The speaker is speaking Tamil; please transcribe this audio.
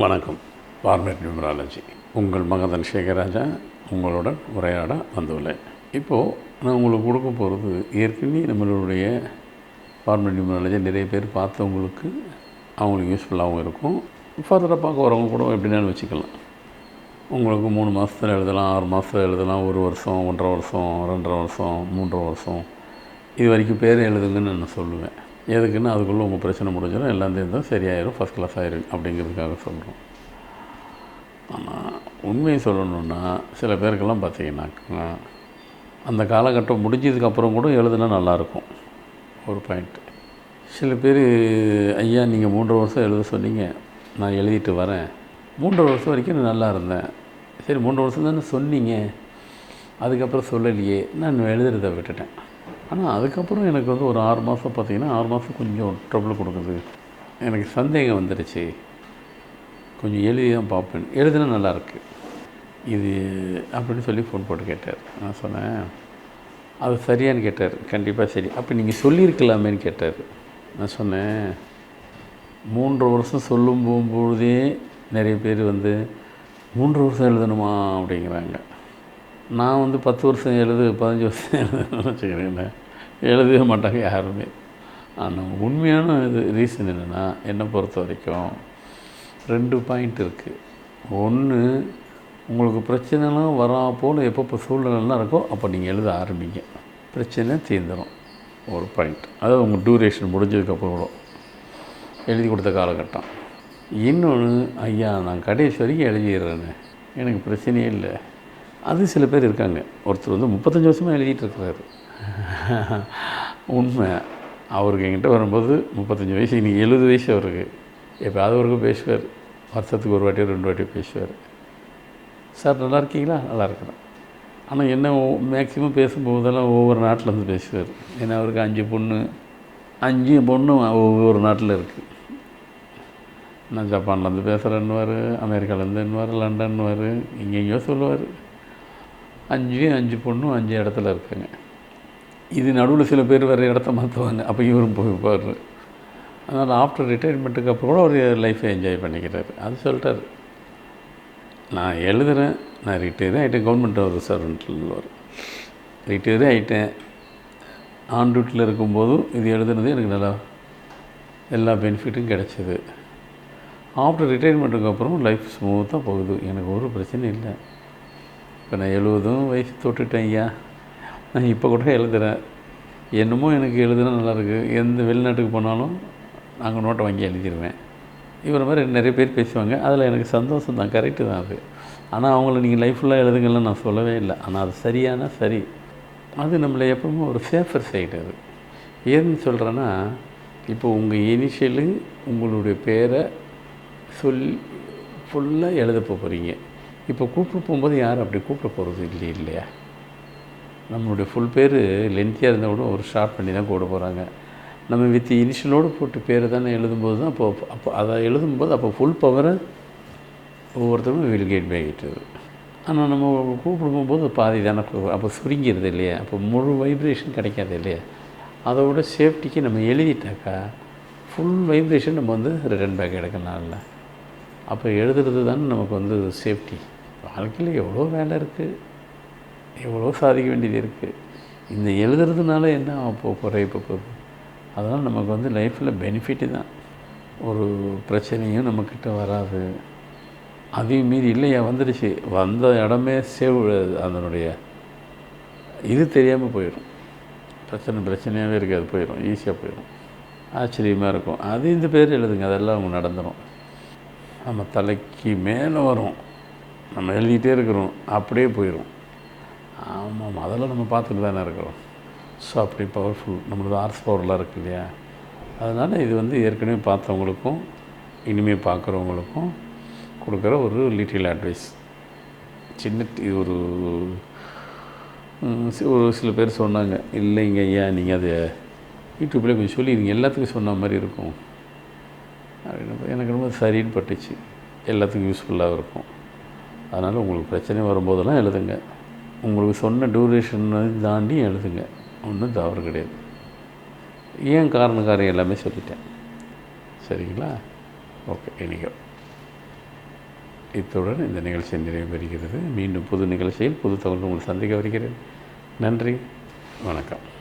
வணக்கம். ஃபார்மேட் நியூமராலஜி உங்கள் மகதன் சேகராஜா உங்களுடன் உரையாட வந்துள்ளேன். இப்போது நான் உங்களுக்கு கொடுக்க போகிறது ஏற்கனவே நம்மளுடைய ஃபார்மேட் நியூமராலஜி நிறைய பேர் பார்த்தவங்களுக்கு அவங்களுக்கு யூஸ்ஃபுல்லாகவும் இருக்கும். ஃபர்தராக பார்க்க வரவங்க கூட எப்படினாலும் வச்சுக்கலாம். உங்களுக்கு 3 மாதத்தில் எழுதலாம், 6 மாதத்தில் எழுதலாம், 1 வருஷம், 1.5 வருஷம், 2.5 வருஷம், 3 வருஷம், இது வரைக்கும் பேர் எழுதுங்கன்னு நான் சொல்லுவேன். எதுக்குன்னு அதுக்குள்ளே உங்கள் பிரச்சனை முடிஞ்சிடும், எல்லாம் இருந்தால் சரியாயிடும், ஃபஸ்ட் கிளாஸ் ஆயிடும் அப்படிங்கிறதுக்காக சொல்கிறோம். ஆனால் உண்மையை சொல்லணுன்னா சில பேருக்கெல்லாம் பார்த்தீங்கன்னாக்கா அந்த காலகட்டம் முடிஞ்சதுக்கப்புறம் கூட எழுதுனா நல்லாயிருக்கும். ஒரு பாயிண்ட்டு சில பேர், ஐயா நீங்கள் 3 வருஷம் எழுத சொன்னீங்க, நான் எழுதிட்டு வரேன், 3 வருஷம் வரைக்கும் நான் நல்லா இருந்தேன். சரி 3 வருஷம் தானே சொன்னீங்க, அதுக்கப்புறம் சொல்லலையே, நான் எழுதுறதை விட்டுட்டேன். ஆனால் அதுக்கப்புறம் எனக்கு வந்து ஒரு 6 மாதம் பார்த்திங்கன்னா 6 மாதம் கொஞ்சம் ட்ரபிள் கொடுக்குது, எனக்கு சந்தேகம் வந்துடுச்சு, கொஞ்சம் எழுதி தான் பார்ப்பேன், எழுதுனா நல்லாயிருக்கு இது அப்படின்னு சொல்லி ஃபோன் போட்டு கேட்டார். நான் சொன்னேன் அது சரியான்னு கேட்டார். கண்டிப்பாக சரி, அப்போ நீங்கள் சொல்லியிருக்கலாமேன்னு கேட்டார். நான் சொன்னேன் 3 வருஷம் சொல்லும் போகும்போதே நிறைய பேர் வந்து 3 வருஷம் எழுதணுமா அப்படிங்கிறாங்க. நான் வந்து 10 வருஷம் 15 வருஷம் எழுதுன்னு வச்சுக்கிறேன், எழுதவே மாட்டாங்க யாருமே. ஆனால் உண்மையான இது ரீசன் என்னென்னா, என்னை பொறுத்த வரைக்கும் 2 பாயிண்ட் இருக்குது. ஒன்று, உங்களுக்கு பிரச்சனைலாம் வரா போல் எப்பப்போ சூழ்நிலைலாம் இருக்கோ அப்போ நீங்கள் எழுத ஆரம்பிங்க, பிரச்சனை தீர்ந்துடும். ஒரு பாயிண்ட், அதாவது உங்கள் டியூரேஷன் முடிஞ்சதுக்கப்புறம் கூட எழுதி கொடுத்த காலகட்டம். இன்னொன்று, ஐயா நான் கடைசி வரைக்கும் எழுதிடுறேன்னு, எனக்கு பிரச்சனையே இல்லை. அது சில பேர் இருக்காங்க. ஒருத்தர் வந்து 35 வருஷமாக எழுதிட்டுருக்கிறாரு. உண்மை, அவருக்கு என்கிட்ட வரும்போது 35 வயசு, இன்றைக்கி 70 வயசு அவருக்கு. எப்போ அது வரைக்கும் பேசுவார், வருஷத்துக்கு 1 வாட்டியோ 2 வாட்டியோ பேசுவார். சார் நல்லா இருக்கீங்களா, நல்லா இருக்கிறேன். ஆனால் என்ன மேக்ஸிமம் பேசும்போதெல்லாம் ஒவ்வொரு நாட்டிலேருந்து பேசுவார். ஏன்னா அவருக்கு 5 பொண்ணு ஒவ்வொரு நாட்டில் இருக்குது. நான் ஜப்பான்லேருந்து பேசுகிறேன்னுவார், அமெரிக்காலேருந்துன்னுவார், லண்டன்னுவார், இங்கெங்கேயோ சொல்லுவார். 5 பொண்ணும் 5 இடத்துல இருக்காங்க. இது நடுவில் சில பேர் வேறு இடத்த மாற்றுவாங்க, அப்போ இவரும் போய்ப்பார். அதனால் ஆஃப்டர் ரிட்டையர்மெண்ட்டுக்கு அப்புறம் கூட ஒரு லைஃப்பை என்ஜாய் பண்ணிக்கிறார். அது சொல்லிட்டார், நான் எழுதுகிறேன், நான் ரிட்டையரே ஆகிட்டேன், கவர்மெண்ட் ஒரு சர்வெண்ட்டில் வரும், ரிட்டையரே ஆகிட்டேன், ஆன் டியூட்டியில் இருக்கும்போதும் இது எழுதுனது எனக்கு நல்லா எல்லா பெனிஃபிட்டும் கிடச்சிது. ஆஃப்டர் ரிட்டையர்மெண்ட்டுக்கு அப்புறம் லைஃப் ஸ்மூத்தாக போகுது, எனக்கு ஒரு பிரச்சனையும் இல்லை. இப்போ நான் 70 வயசு தொட்டுட்டேன் ஐயா, நான் இப்போ கூட எழுதுகிறேன், என்னமோ எனக்கு எழுதுனா நல்லாயிருக்கு, எந்த வெளிநாட்டுக்கு போனாலும் நாங்கள் நோட்டை வாங்கி எழுதிடுவேன். இவரை மாதிரி நிறைய பேர் பேசுவாங்க, அதில் எனக்கு சந்தோஷம் தான், கரெக்டு தான் அது. ஆனால் அவங்கள நீங்கள் லைஃப்லாம் எழுதுங்கள்லாம் நான் சொல்லவே இல்லை. ஆனால் அது சரியான சரி, அது நம்மளை எப்பவுமே ஒரு சேஃபர் சைடு. அது ஏன்னு சொல்கிறேன்னா, இப்போ உங்கள் இனிஷியலு உங்களுடைய பேரை சொல்லி ஃபுல்லாக எழுத போகிறீங்க. இப்போ கூப்பிட போகும்போது யாரும் அப்படி கூப்பிட போகிறது இல்லையா? நம்மளுடைய ஃபுல் பேர் லென்த்தியாக இருந்தால் கூட ஒரு ஷார்ட் பண்ணி தான் கூட போகிறாங்க. நம்ம வித் இனிஷியலோடு போட்டு பேர் தானே எழுதும்போது தான் அப்போ அதை எழுதும்போது அப்போ ஃபுல் பவரை ஒவ்வொருத்தரும் வில்கேட் பேகிட்டுது. ஆனால் நம்ம கூப்பிட போகும்போது பாதி தானே, அப்போ சுருங்கிறது இல்லையா, அப்போ முழு வைப்ரேஷன் கிடைக்காது இல்லையா? அதோட சேஃப்டிக்கு நம்ம எழுதிட்டாக்கா ஃபுல் வைப்ரேஷன் நம்ம வந்து ரிட்டன் பேக் எடுக்கலாம். இல்லை அப்போ எழுதுறது தானே நமக்கு வந்து சேஃப்டி. வாழ்க்கையில் எவ்வளோ வேலை இருக்குது, எவ்வளோ சாதிக்க வேண்டியது இருக்குது. இந்த எழுதுறதுனால என்ன குறைய போகுது? அதனால் நமக்கு வந்து லைஃப்பில் பெனிஃபிட்டு தான். ஒரு பிரச்சனையும் நம்மக்கிட்ட வராது. அதையும் மீறி இல்லையா வந்துடுச்சு, வந்த இடமே சேவ், அதனுடைய இது தெரியாமல் போயிடும். பிரச்சனையாகவே இருக்காது, போயிடும், ஈஸியாக போயிடும், ஆச்சரியமாக இருக்கும். அது இந்த பேர் எழுதுங்க, அதெல்லாம் அவங்க நடந்துடும். நம்ம தலைக்கு மேலே வரும், நம்ம எழுதிட்டே இருக்கிறோம், அப்படியே போயிடும். ஆமாம், அதெல்லாம் நம்ம பார்த்துட்டு தானே இருக்கிறோம். ஸோ அப்படி பவர்ஃபுல் நம்மளது ஆர்ஸ் பவர்லாம் இருக்குது இல்லையா? அதனால் இது வந்து ஏற்கனவே பார்த்தவங்களுக்கும் இனிமேல் பார்க்குறவங்களுக்கும் கொடுக்குற ஒரு லிட்டில் அட்வைஸ். இது ஒரு சில பேர் சொன்னாங்க, இல்லைங்க ஐயா நீங்கள் அதை யூடியூப்லேயே கொஞ்சம் சொல்லிடுங்க, எல்லாத்துக்கும் சொன்ன மாதிரி இருக்கும் அப்படின்னு. எனக்கு ரொம்ப சரின்னு பட்டுச்சு, எல்லாத்துக்கும் யூஸ்ஃபுல்லாக இருக்கும். அதனால் உங்களுக்கு பிரச்சனை வரும்போதெல்லாம் எழுதுங்க, உங்களுக்கு சொன்ன டியூரேஷனை தாண்டி எழுதுங்க, ஒன்றும் தவறு கிடையாது. ஏன் காரணம் எல்லாமே சொல்லிட்டேன். சரிங்களா? ஓகே, எனிகோ. இத்துடன் இந்த நிகழ்ச்சி நிறைவு பெறுகிறது. மீண்டும் புது நிகழ்ச்சியில் புது தகவல் உங்களை சந்திக்க வருகிறேன். நன்றி, வணக்கம்.